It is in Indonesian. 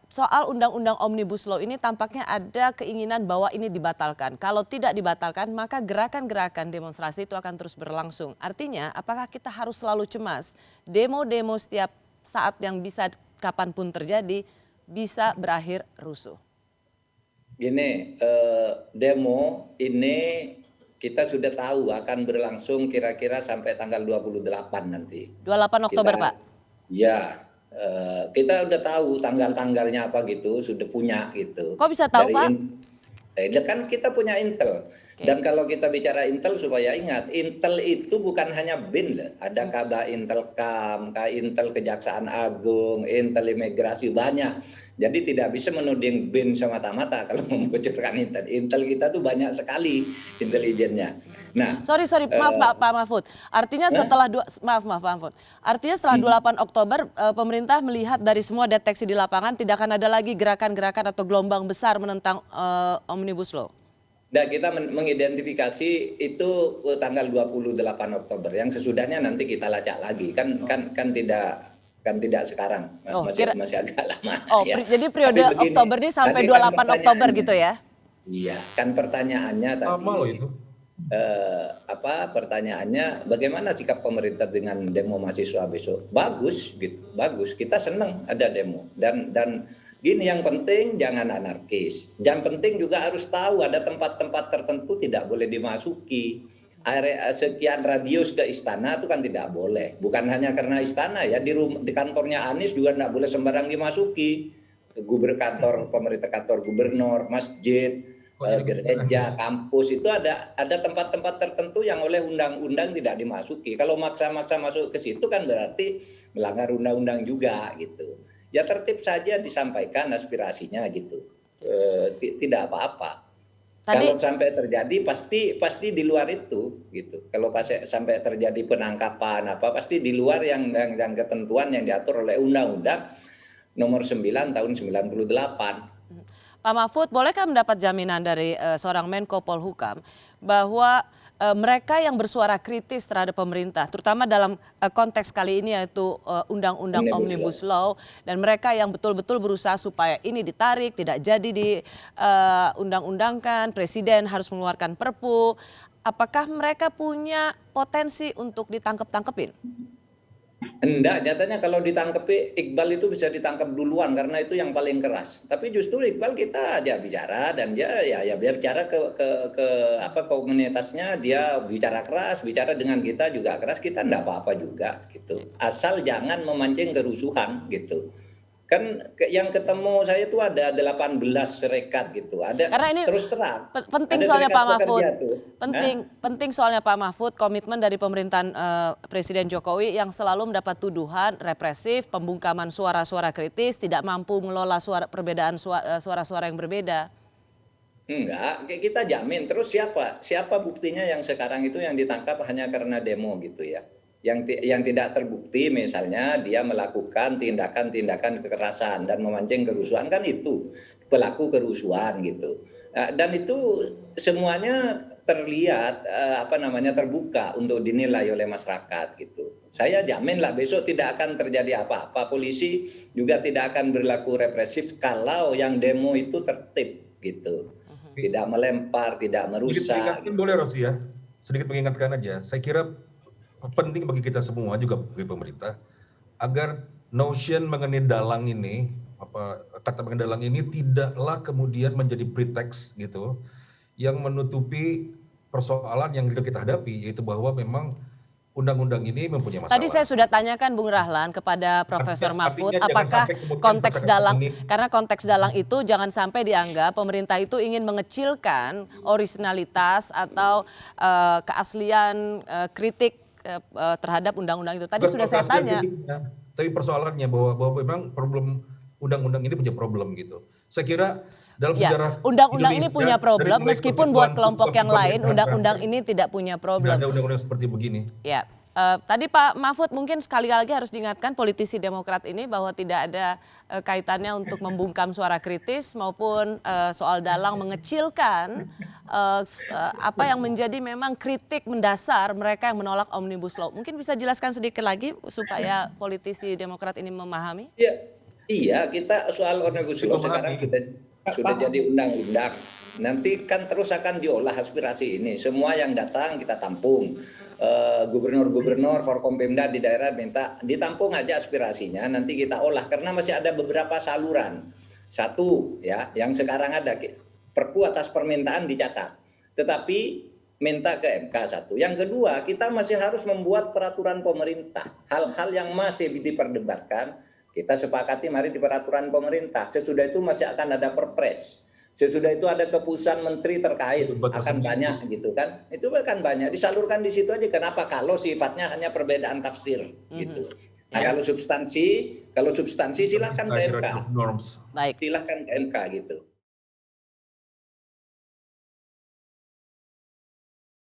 Soal undang-undang Omnibus Law ini tampaknya ada keinginan bahwa ini dibatalkan. Kalau tidak dibatalkan, maka gerakan-gerakan demonstrasi itu akan terus berlangsung. Artinya, apakah kita harus selalu cemas? Demo-demo setiap saat yang bisa kapanpun terjadi bisa berakhir rusuh. Gini, demo ini kita sudah tahu akan berlangsung kira-kira sampai tanggal 28 nanti. 28 Oktober, Pak? Ya, kita udah tahu tanggal-tanggalnya apa gitu, sudah punya gitu. Kok bisa tahu, Pak? Kan kita punya intel. Dan kalau kita bicara intel supaya ingat, intel itu bukan hanya BIN, ada Kabah Intelkam, Intel Kejaksaan Agung, Intel Imigrasi, banyak. Jadi tidak bisa menuding BIN semata-mata kalau mengucurkan intel. Intel kita tuh banyak sekali intelijennya. Nah, sorry, maaf Pak Mahfud. Artinya setelah maaf Pak Mahfud. Artinya setelah 28 Oktober pemerintah melihat dari semua deteksi di lapangan tidak akan ada lagi gerakan-gerakan atau gelombang besar menentang Omnibus Law. Dan kita mengidentifikasi itu tanggal 28 Oktober. Yang sesudahnya nanti kita lacak lagi. Kan tidak sekarang, masih agak lama. Ya. Jadi periode begini, Oktober ini sampai 28 Oktober gitu ya? Iya, kan pertanyaannya tadi. Pertanyaannya bagaimana sikap pemerintah dengan demo mahasiswa besok? Bagus, gitu. Bagus. Kita senang ada demo dan gini, yang penting jangan anarkis. Yang penting juga harus tahu ada tempat-tempat tertentu tidak boleh dimasuki. Area sekian radius ke istana itu kan tidak boleh. Bukan hanya karena istana ya, di kantornya Anies juga tidak boleh sembarang dimasuki. Kantor pemerintah, kantor gubernur, masjid, gereja, kampus, itu ada tempat-tempat tertentu yang oleh undang-undang tidak dimasuki. Kalau maksa-maksa masuk ke situ kan berarti melanggar undang-undang juga gitu. Ya tertib saja disampaikan aspirasinya gitu. Tidak apa-apa. Kalau sampai terjadi pasti di luar itu gitu. Kalau sampai terjadi penangkapan pasti di luar yang ketentuan yang diatur oleh Undang-Undang Nomor 9 tahun 98. Pak Mahfud, bolehkah mendapat jaminan dari seorang Menko Polhukam bahwa mereka yang bersuara kritis terhadap pemerintah, terutama dalam konteks kali ini yaitu Undang-Undang Omnibus Law, dan mereka yang betul-betul berusaha supaya ini ditarik, tidak jadi diundang-undangkan, Presiden harus mengeluarkan Perpu, apakah mereka punya potensi untuk ditangkep-tangkepin? Enggak, nyatanya kalau ditangkepi Iqbal itu bisa ditangkap duluan karena itu yang paling keras. Tapi justru Iqbal kita aja bicara dan dia bicara ke komunitasnya, dia bicara keras, bicara dengan kita juga keras, kita enggak apa-apa juga gitu. Asal jangan memancing kerusuhan gitu. Kan yang ketemu saya itu ada 18 serikat gitu. Ada. Karena ini terus terang. Penting soalnya Pak Mahfud. Penting soalnya Pak Mahfud, komitmen dari pemerintahan Presiden Jokowi yang selalu mendapat tuduhan represif, pembungkaman suara-suara kritis, tidak mampu mengelola perbedaan suara-suara yang berbeda. Enggak, kita jamin. Terus siapa buktinya yang sekarang itu yang ditangkap hanya karena demo gitu ya? Yang tidak terbukti misalnya dia melakukan tindakan-tindakan kekerasan dan memancing kerusuhan, kan itu pelaku kerusuhan gitu. Dan itu semuanya terlihat terbuka untuk dinilai oleh masyarakat gitu. Saya jaminlah besok tidak akan terjadi apa-apa. Polisi juga tidak akan berlaku represif kalau yang demo itu tertib gitu. Tidak melempar, tidak merusak. Boleh Rosi ya, sedikit mengingatkan aja. Saya kira penting bagi kita semua juga bagi pemerintah agar notion mengenai dalang ini, kata mengenai dalang ini tidaklah kemudian menjadi pretext gitu yang menutupi persoalan yang kita hadapi, yaitu bahwa memang undang-undang ini mempunyai masalah. Tadi saya sudah tanyakan Bung Rahlan kepada Profesor Mahfud, apakah konteks dalang, karena konteks dalang itu jangan sampai dianggap pemerintah itu ingin mengecilkan originalitas atau keaslian kritik terhadap undang-undang itu. Tadi sudah saya tanya. Tapi persoalannya bahwa memang problem undang-undang ini punya problem gitu. Saya kira dalam sejarah undang-undang ini punya problem, meskipun buat kelompok yang lain undang-undang ini tidak punya problem. Tidak ada undang-undang seperti begini. Ya, tadi Pak Mahfud mungkin sekali lagi harus diingatkan politisi Demokrat ini bahwa tidak ada kaitannya untuk membungkam suara kritis maupun soal dalang mengecilkan apa yang menjadi memang kritik mendasar mereka yang menolak Omnibus Law. Mungkin bisa jelaskan sedikit lagi supaya politisi Demokrat ini memahami? Iya. Iya, kita soal Omnibus Law sekarang sudah jadi undang-undang. Nanti kan terus akan diolah aspirasi ini. Semua yang datang kita tampung. Gubernur-gubernur, Forkompimda di daerah minta ditampung aja aspirasinya. Nanti kita olah karena masih ada beberapa saluran. Satu ya, yang sekarang ada perpu atas permintaan dicatat. Tetapi minta ke MK satu. Yang kedua, kita masih harus membuat peraturan pemerintah. Hal-hal yang masih diperdebatkan kita sepakati mari di peraturan pemerintah. Sesudah itu masih akan ada perpres. Sesudah itu ada keputusan menteri terkait akan banyak gitu kan. Itu akan banyak disalurkan di situ aja. Kenapa? Kalau sifatnya hanya perbedaan tafsir gitu. Nah, kalau substansi silakan ke MK. Baik. Silakan ke MK gitu.